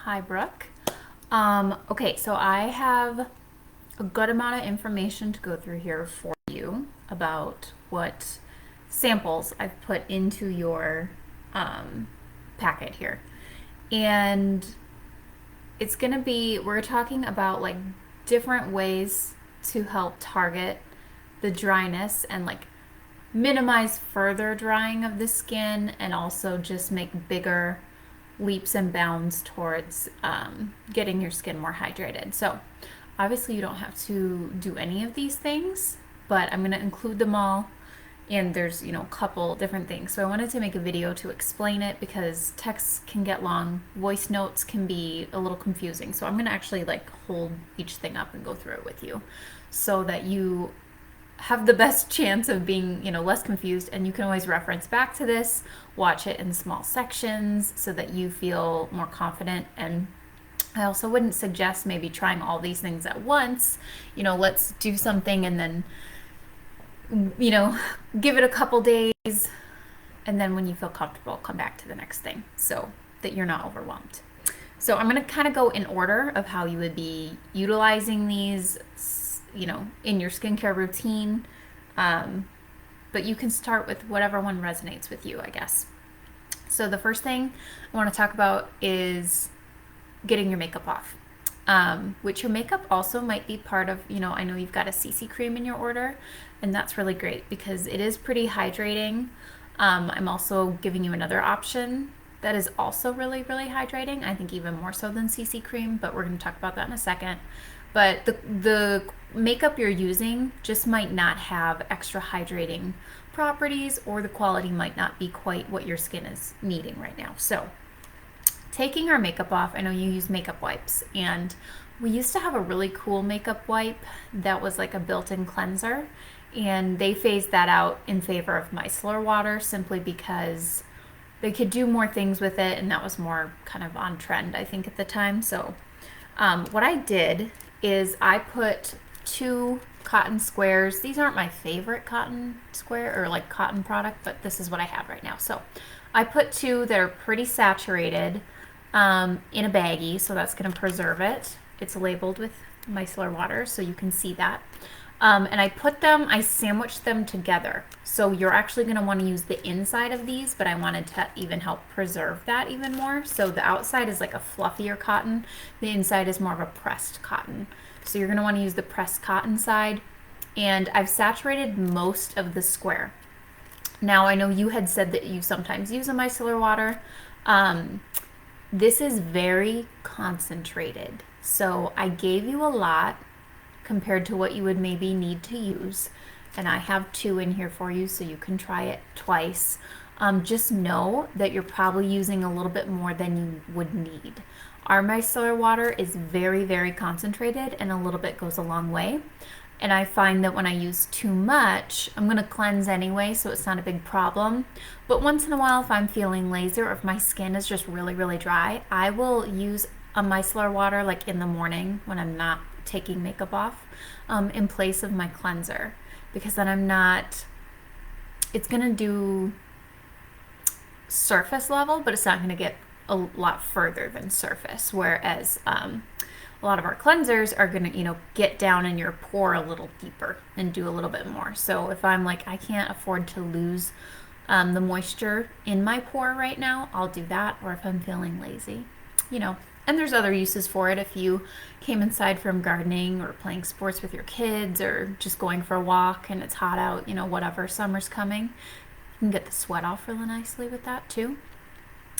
Hi, Brooke. Okay, so I have a good amount of information to go through here for you about what samples I've put into your um, packet here. And it's going to be, we're talking about like different ways to help target the dryness and like minimize further drying of the skin and also just make bigger leaps and bounds towards getting your skin more hydrated. So, obviously, you don't have to do any of these things, but I'm going to include them all. And there's, a couple different things. So, I wanted to make a video to explain it because texts can get long, voice notes can be a little confusing. So, I'm going to actually like hold each thing up and go through it with you so that you have the best chance of being, less confused. And you can always reference back to this, watch it in small sections so that you feel more confident. And I also wouldn't suggest maybe trying all these things at once. Let's do something and then, you know, give it a couple days. And then when you feel comfortable, come back to the next thing so that you're not overwhelmed. So I'm going to kind of go in order of how you would be utilizing these, in your skincare routine. But you can start with whatever one resonates with you, I guess. So the first thing I want to talk about is getting your makeup off. Which your makeup also might be part of, I know you've got a CC cream in your order, and that's really great because it is pretty hydrating. I'm also giving you another option that is also really, really hydrating. I think even more so than CC cream, but we're going to talk about that in a second. But the makeup you're using just might not have extra hydrating properties, or the quality might not be quite what your skin is needing right now. So taking our makeup off, I know you use makeup wipes, and we used to have a really cool makeup wipe that was like a built-in cleanser, and they phased that out in favor of micellar water simply because they could do more things with it, and that was more kind of on trend, I think, at the time. So what I did is I put 2 cotton squares. These aren't my favorite cotton square or like cotton product, but this is what I have right now. So I put 2 that are pretty saturated in a baggie, so that's going to preserve it. It's labeled with micellar water, so you can see that. And I sandwiched them together. So you're actually going to want to use the inside of these, but I wanted to even help preserve that even more. So the outside is like a fluffier cotton. The inside is more of a pressed cotton. So you're going to want to use the pressed cotton side. And I've saturated most of the square. Now, I know you had said that you sometimes use a micellar water. This is very concentrated. So I gave you a lot compared to what you would maybe need to use. And I have 2 in here for you so you can try it twice. Just know that you're probably using a little bit more than you would need. Our micellar water is very, very concentrated, and a little bit goes a long way. And I find that when I use too much, I'm going to cleanse anyway, so it's not a big problem. But once in a while, if I'm feeling lazy or if my skin is just really, really dry, I will use a micellar water like in the morning when I'm not taking makeup off in place of my cleanser, because then it's going to do surface level, but it's not going to get a lot further than surface, whereas a lot of our cleansers are going to, get down in your pore a little deeper and do a little bit more. So if I'm like, I can't afford to lose the moisture in my pore right now, I'll do that. Or if I'm feeling lazy, and there's other uses for it. If you came inside from gardening or playing sports with your kids or just going for a walk and it's hot out, whatever, summer's coming, you can get the sweat off really nicely with that too.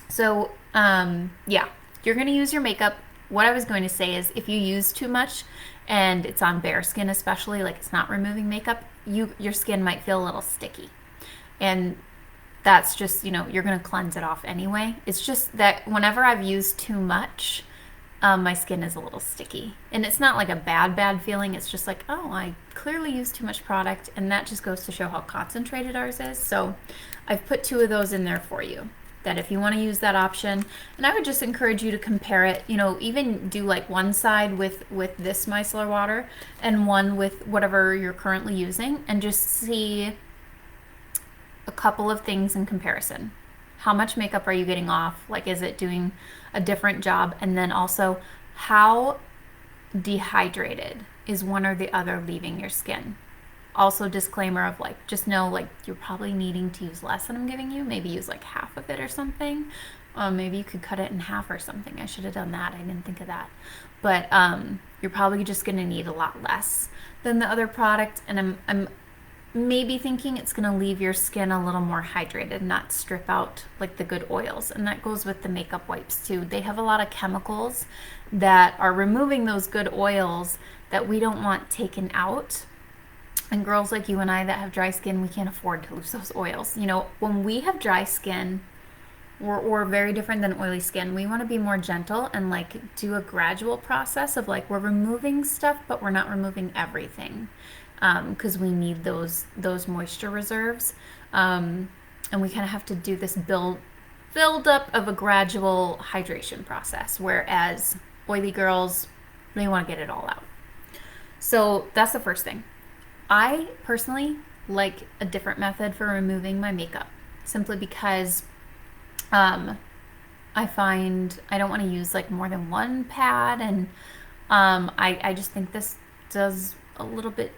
So, yeah, you're going to use your makeup. What I was going to say is if you use too much and it's on bare skin, especially, like it's not removing makeup, your skin might feel a little sticky. And that's just, you're going to cleanse it off anyway. It's just that whenever I've used too much, my skin is a little sticky. And it's not like a bad feeling. It's just like, oh, I clearly used too much product. And that just goes to show how concentrated ours is. So I've put 2 of those in there for you, that if you want to use that option. And I would just encourage you to compare it, even do like one side with this micellar water and one with whatever you're currently using, and just see a couple of things in comparison. how much makeup are you getting off? Like, is it doing a different job? And then also, how dehydrated is one or the other leaving your skin? Also, disclaimer of like, just know like you're probably needing to use less than I'm giving you. Maybe use like half of it or something. Maybe you could cut it in half or something. I should have done that. I didn't think of that. But you're probably just going to need a lot less than the other product. And I'm maybe thinking it's going to leave your skin a little more hydrated, not strip out like the good oils. And that goes with the makeup wipes too. They have a lot of chemicals that are removing those good oils that we don't want taken out. And girls like you and I that have dry skin, we can't afford to lose those oils. You know, when we have dry skin, we're very different than oily skin. We want to be more gentle and like do a gradual process of like we're removing stuff, but we're not removing everything, because we need those moisture reserves, and we kind of have to do this build up of a gradual hydration process. Whereas oily girls, they want to get it all out. So that's the first thing. I personally like a different method for removing my makeup simply because I find I don't want to use like more than one pad, and I just think this does a little bit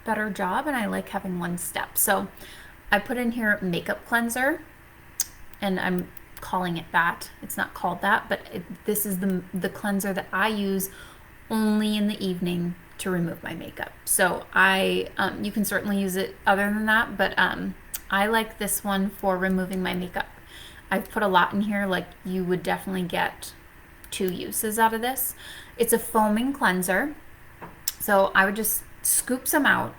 better job, and I like having one step. So I put in here makeup cleanser, and I'm calling it that. It's not called that, but this is the cleanser that I use only in the evening to remove my makeup. So you can certainly use it other than that, but I like this one for removing my makeup. I've put a lot in here, like you would definitely get 2 uses out of this. It's a foaming cleanser. So I would just scoop some out,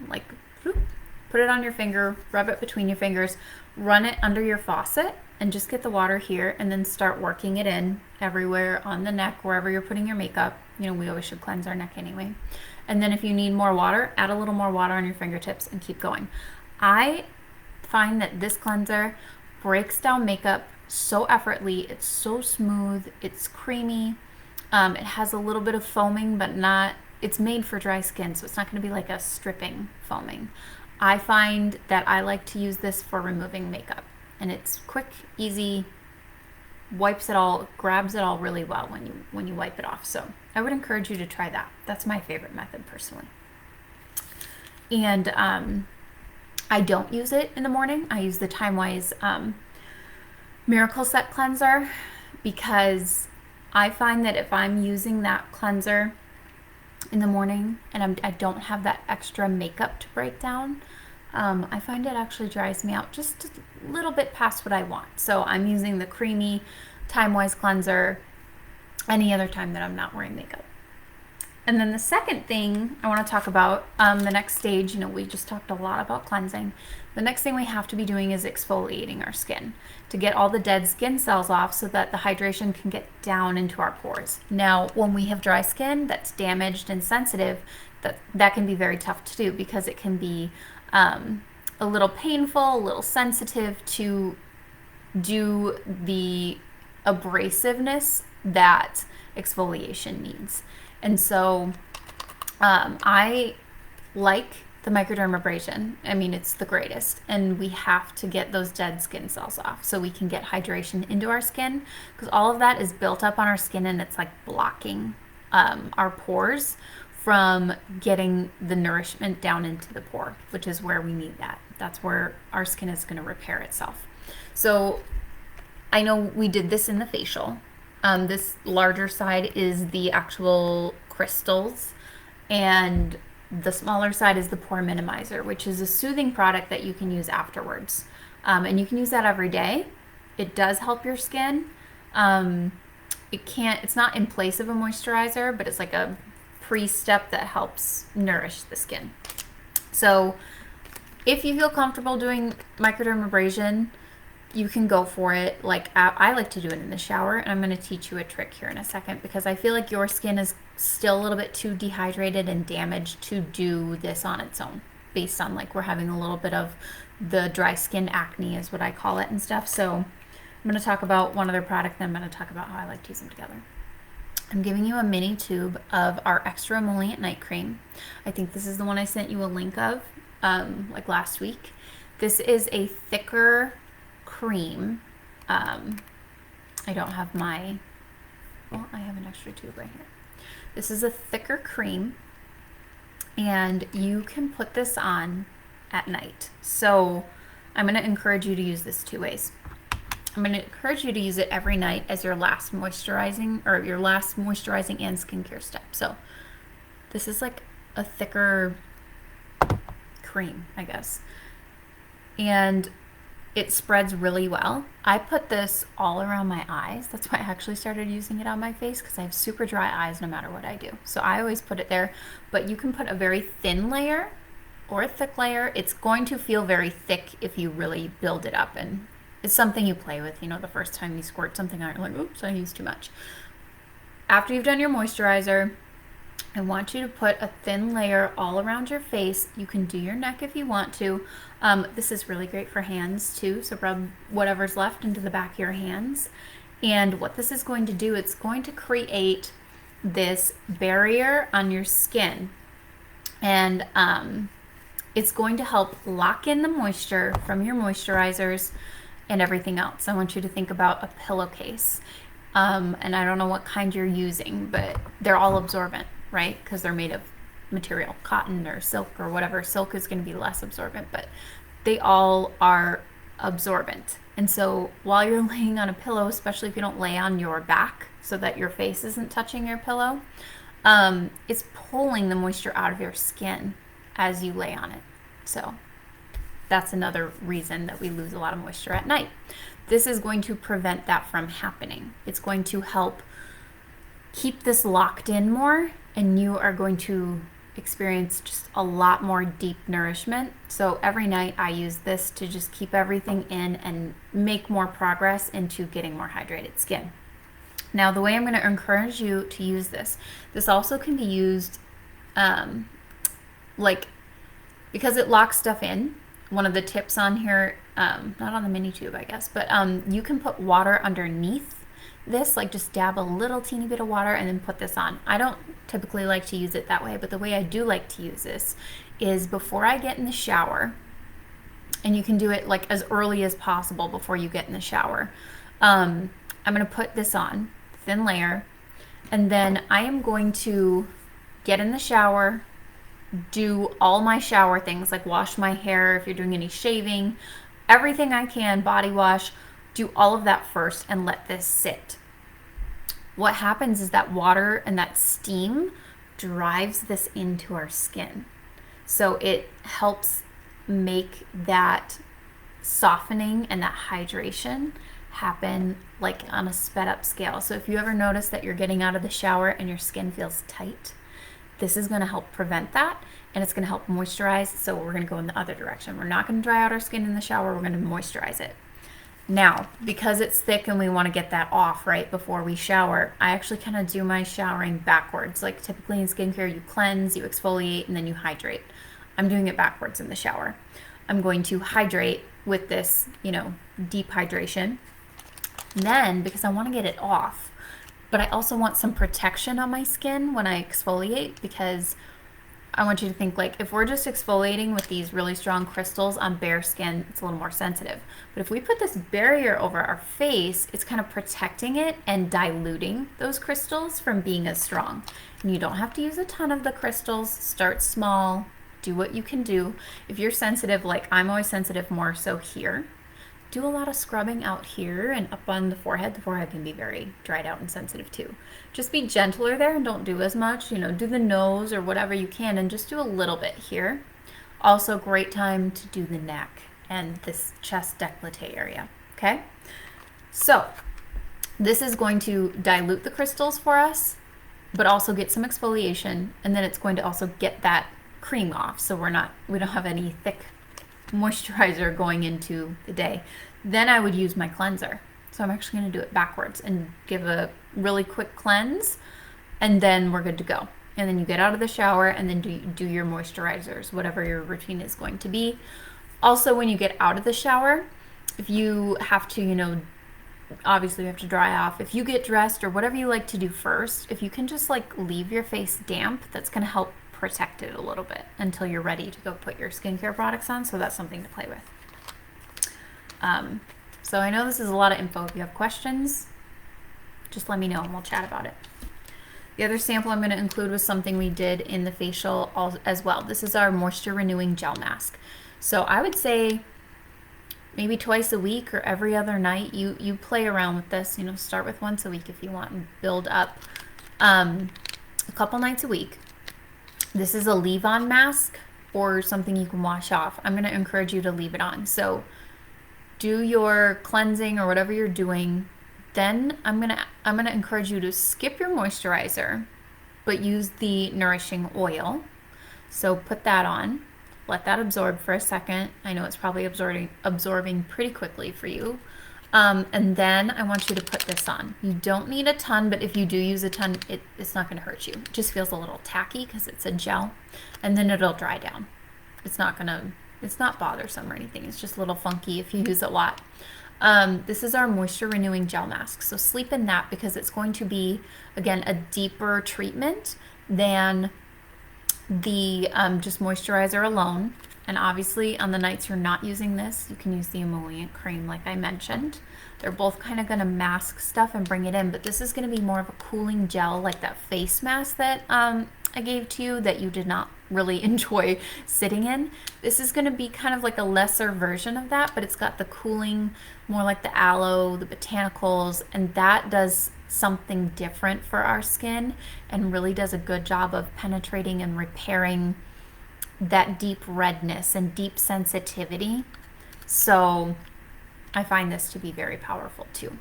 like put it on your finger, rub it between your fingers, run it under your faucet, and just get the water here, and then start working it in everywhere on the neck, wherever you're putting your makeup. You know, we always should cleanse our neck anyway. And then if you need more water, add a little more water on your fingertips and keep going. I find that this cleanser breaks down makeup so effortlessly. It's so smooth. It's creamy. It has a little bit of foaming, but not, it's made for dry skin, so it's not going to be like a stripping foaming. I find that I like to use this for removing makeup, and it's quick, easy, wipes it all, grabs it all really well when you wipe it off. So I would encourage you to try that. That's my favorite method personally. And I don't use it in the morning. I use the Time Wise Miracle Set Cleanser, because I find that if I'm using that cleanser in the morning and I don't have that extra makeup to break down, I find it actually dries me out just a little bit past what I want. So I'm using the creamy Time Wise cleanser any other time that I'm not wearing makeup. And then the second thing I want to talk about, the next stage, you know, we just talked a lot about cleansing. The next thing we have to be doing is exfoliating our skin to get all the dead skin cells off so that the hydration can get down into our pores. Now, when we have dry skin that's damaged and sensitive, that can be very tough to do, because it can be a little painful, a little sensitive to do the abrasiveness that exfoliation needs. And so I like the microdermabrasion. I mean, it's the greatest. And we have to get those dead skin cells off so we can get hydration into our skin, because all of that is built up on our skin, and it's like blocking our pores from getting the nourishment down into the pore, which is where we need that. That's where our skin is going to repair itself. So I know we did this in the facial. This larger side is the actual crystals, and the smaller side is the pore minimizer, which is a soothing product that you can use afterwards. And you can use that every day. It does help your skin. It's not in place of a moisturizer, but it's like a pre-step that helps nourish the skin. So if you feel comfortable doing microdermabrasion, you can go for it. Like I like to do it in the shower, and I'm going to teach you a trick here in a second, because I feel like your skin is still a little bit too dehydrated and damaged to do this on its own, based on like we're having a little bit of the dry skin acne is what I call it and stuff. So I'm going to talk about one other product, then I'm going to talk about how I like to use them together. I'm giving you a mini tube of our extra emollient night cream. I think this is the one I sent you a link of like last week. This is a thicker cream. I don't have my, well, I have an extra tube right here. This is a thicker cream, and you can put this on at night. So I'm going to encourage you to use this two ways. I'm going to encourage you to use it every night as your last moisturizing and skincare step. So this is like a thicker cream, I guess. And it spreads really well. I put this all around my eyes. That's why I actually started using it on my face, because I have super dry eyes no matter what I do. So I always put it there, but you can put a very thin layer or a thick layer. It's going to feel very thick if you really build it up, and it's something you play with. You know, the first time you squirt something out, you're like, oops, I used too much. After you've done your moisturizer, I want you to put a thin layer all around your face. You can do your neck if you want to. This is really great for hands too, so rub whatever's left into the back of your hands. And what this is going to do, it's going to create this barrier on your skin. And it's going to help lock in the moisture from your moisturizers and everything else. I want you to think about a pillowcase. And I don't know what kind you're using, but they're all absorbent, right? Because they're made of material, cotton or silk or whatever. Silk is going to be less absorbent, but they all are absorbent. And so while you're laying on a pillow, especially if you don't lay on your back so that your face isn't touching your pillow, it's pulling the moisture out of your skin as you lay on it. So that's another reason that we lose a lot of moisture at night. This is going to prevent that from happening. It's going to help keep this locked in more, and you are going to experience just a lot more deep nourishment. So every night I use this to just keep everything in and make more progress into getting more hydrated skin. Now, the way I'm going to encourage you to use this also can be used because it locks stuff in. One of the tips on here, not on the mini tube, I guess, but you can put water underneath this, like just dab a little teeny bit of water and then put this on. I don't typically like to use it that way, but the way I do like to use this is before I get in the shower, and you can do it like as early as possible before you get in the shower. I'm going to put this on, thin layer, and then I am going to get in the shower, do all my shower things, like wash my hair if you're doing any shaving, everything I can, body wash, do all of that first and let this sit. What happens is that water and that steam drives this into our skin. So it helps make that softening and that hydration happen like on a sped up scale. So if you ever notice that you're getting out of the shower and your skin feels tight, this is going to help prevent that, and it's going to help moisturize. So we're going to go in the other direction. We're not going to dry out our skin in the shower. We're going to moisturize it. Now, because it's thick and we want to get that off right before we shower, I actually kind of do my showering backwards. Like typically in skincare, you cleanse, you exfoliate, and then you hydrate. I'm doing it backwards in the shower. I'm going to hydrate with this, deep hydration. Then, because I want to get it off, but I also want some protection on my skin when I exfoliate, because I want you to think, like, if we're just exfoliating with these really strong crystals on bare skin, it's a little more sensitive. But if we put this barrier over our face, it's kind of protecting it and diluting those crystals from being as strong. And you don't have to use a ton of the crystals. Start small, do what you can do. If you're sensitive, like I'm always sensitive more so here, do a lot of scrubbing out here and up on the forehead. The forehead can be very dried out and sensitive too. Just be gentler there and don't do as much. Do the nose or whatever you can, and just do a little bit here. Also, great time to do the neck and this chest décolleté area. Okay? So, this is going to dilute the crystals for us, but also get some exfoliation, and then it's going to also get that cream off, so we don't have any thick moisturizer going into the day. Then I would use my cleanser. So I'm actually going to do it backwards and give a really quick cleanse, and then we're good to go. And then you get out of the shower and then do your moisturizers, whatever your routine is going to be. Also, when you get out of the shower, if you have to, obviously you have to dry off. If you get dressed or whatever you like to do first, if you can just like leave your face damp, that's going to help protect it a little bit until you're ready to go put your skincare products on. So that's something to play with. So I know this is a lot of info. If you have questions, just let me know and we'll chat about it. The other sample I'm going to include was something we did in the facial as well. This is our moisture renewing gel mask. So I would say maybe twice a week or every other night, you play around with this. You know, start with once a week if you want and build up a couple nights a week. This is a leave-on mask or something you can wash off. I'm going to encourage you to leave it on. So do your cleansing or whatever you're doing. Then I'm gonna encourage you to skip your moisturizer, but use the nourishing oil. So put that on, let that absorb for a second. I know it's probably absorbing pretty quickly for you. And then I want you to put this on. You don't need a ton, but if you do use a ton, it's not gonna hurt you. It just feels a little tacky because it's a gel, and then it'll dry down. It's not bothersome or anything. It's just a little funky if you use a lot. This is our moisture renewing gel mask. So sleep in that because it's going to be, again, a deeper treatment than the just moisturizer alone. And obviously on the nights you're not using this, you can use the emollient cream like I mentioned. They're both kind of going to mask stuff and bring it in, but this is going to be more of a cooling gel like that face mask that I gave to you that you did not really enjoy sitting in. This is going to be kind of like a lesser version of that, but it's got the cooling, more like the aloe, the botanicals, and that does something different for our skin and really does a good job of penetrating and repairing that deep redness and deep sensitivity. So I find this to be very powerful too.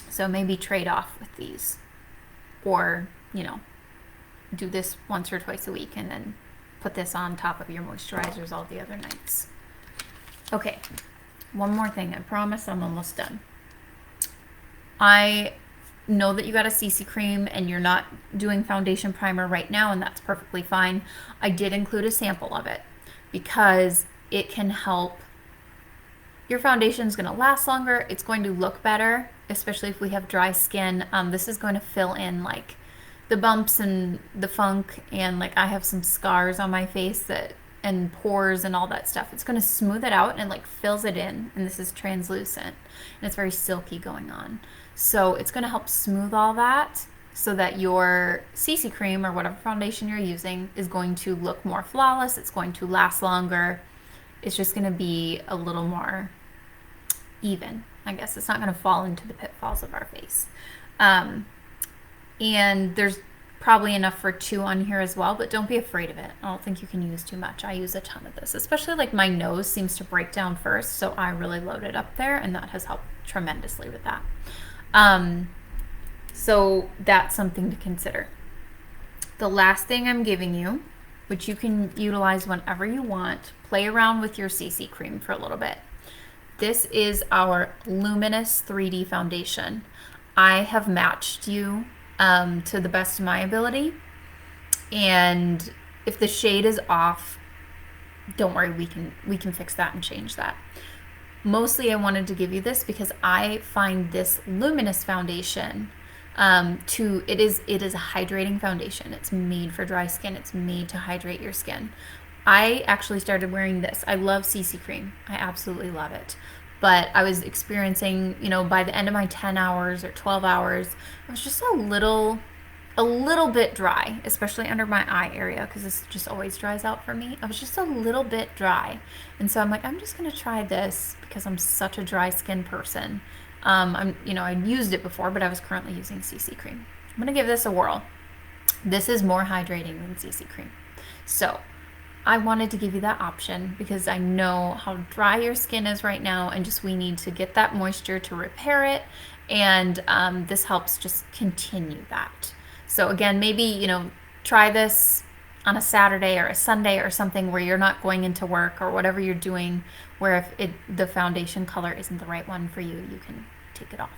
So maybe trade off with these, or, you know, do this once or twice a week and then put this on top of your moisturizers all the other nights. Okay, one more thing. I promise I'm almost done. I know that you got a CC cream and you're not doing foundation primer right now, and that's perfectly fine. I did include a sample of it because it can help. Your foundation is going to last longer. It's going to look better, especially if we have dry skin. This is going to fill in like the bumps and the funk, and like I have some scars on my face that and pores and all that stuff. It's going to smooth it out and like fills it in, and this is translucent and it's very silky going on. So it's going to help smooth all that so that your CC cream or whatever foundation you're using is going to look more flawless. It's going to last longer. It's just going to be a little more even, I guess. It's not going to fall into the pitfalls of our face. And there's probably enough for 2 on here as well, but don't be afraid of it. I don't think you can use too much. I use a ton of this, especially like my nose seems to break down first, so I really load it up there, and that has helped tremendously with that. So that's something to consider. The last thing I'm giving you, which you can utilize whenever you want, play around with your CC cream for a little bit. This is our Luminous 3D foundation. I have matched you to the best of my ability, and if the shade is off, don't worry, we can fix that and change that. Mostly I wanted to give you this because I find this Luminous foundation it is a hydrating foundation. It's made for dry skin. It's made to hydrate your skin. I actually started wearing this. I love CC cream. I absolutely love it. But I was experiencing, you know, by the end of my 10 hours or 12 hours, I was just a little bit dry, especially under my eye area, because this just always dries out for me. I was just a little bit dry. And so I'm like, I'm just going to try this because I'm such a dry skin person. I'd used it before, but I was currently using CC cream. I'm going to give this a whirl. This is more hydrating than CC cream. So I wanted to give you that option because I know how dry your skin is right now, and just we need to get that moisture to repair it, and this helps just continue that. So again, maybe, you know, try this on a Saturday or a Sunday or something where you're not going into work or whatever you're doing, where if the foundation color isn't the right one for you, you can take it off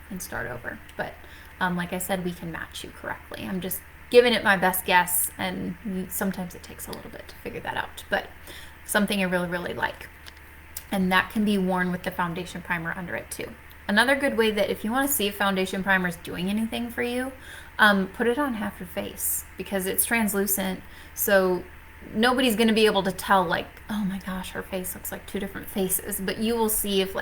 and start over. But like I said, we can match you correctly. I'm just giving it my best guess, and sometimes it takes a little bit to figure that out, but something I really, really like. And that can be worn with the foundation primer under it too. Another good way that if you want to see if foundation primer is doing anything for you, put it on half your face because it's translucent. So nobody's going to be able to tell like, oh my gosh, her face looks like two different faces, but you will see if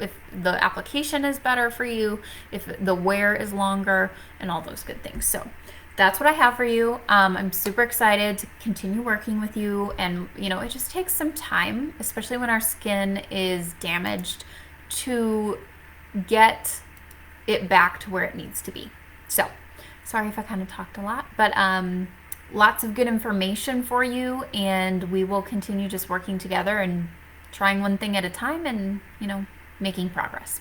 if the application is better for you, if the wear is longer, and all those good things. So that's what I have for you. I'm super excited to continue working with you, and it just takes some time, especially when our skin is damaged, to get it back to where it needs to be. So sorry if I kind of talked a lot, but lots of good information for you, and we will continue just working together and trying one thing at a time and, making progress.